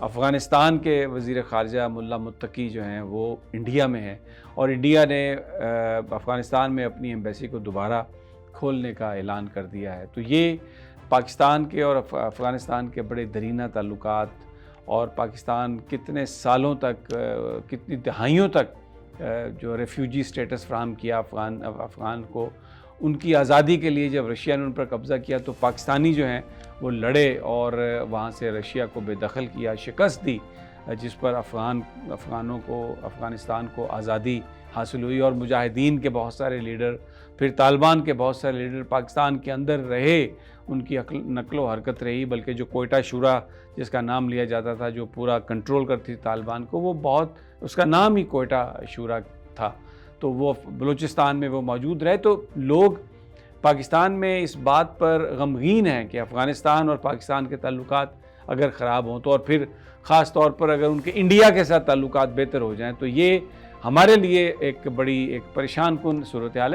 افغانستان کے وزیر خارجہ ملا متقی جو ہیں وہ انڈیا میں ہیں، اور انڈیا نے افغانستان میں اپنی ایمبیسی کو دوبارہ کھولنے کا اعلان کر دیا ہے۔ تو یہ پاکستان کے اور افغانستان کے بڑے دیرینہ تعلقات، اور پاکستان کتنے سالوں تک، کتنی دہائیوں تک جو ریفیوجی سٹیٹس فراہم کیا افغان کو، ان کی آزادی کے لیے جب رشیا نے ان پر قبضہ کیا تو پاکستانی جو ہیں وہ لڑے اور وہاں سے رشیا کو بے دخل کیا، شکست دی، جس پر افغانوں کو، افغانستان کو آزادی حاصل ہوئی، اور مجاہدین کے بہت سارے لیڈر، پھر طالبان کے بہت سارے لیڈر پاکستان کے اندر رہے، ان کی نقل و حرکت رہی، بلکہ جو کوئٹہ شورا جس کا نام لیا جاتا تھا، جو پورا کنٹرول کرتی تھی طالبان کو، وہ بہت، اس کا نام ہی کوئٹہ شورا تھا، تو وہ بلوچستان میں وہ موجود رہے۔ تو لوگ پاکستان میں اس بات پر غمگین ہیں کہ افغانستان اور پاکستان کے تعلقات اگر خراب ہوں تو، اور پھر خاص طور پر اگر ان کے انڈیا کے ساتھ تعلقات بہتر ہو جائیں، تو یہ ہمارے لیے ایک بڑی ایک پریشان کن صورتحال ہے۔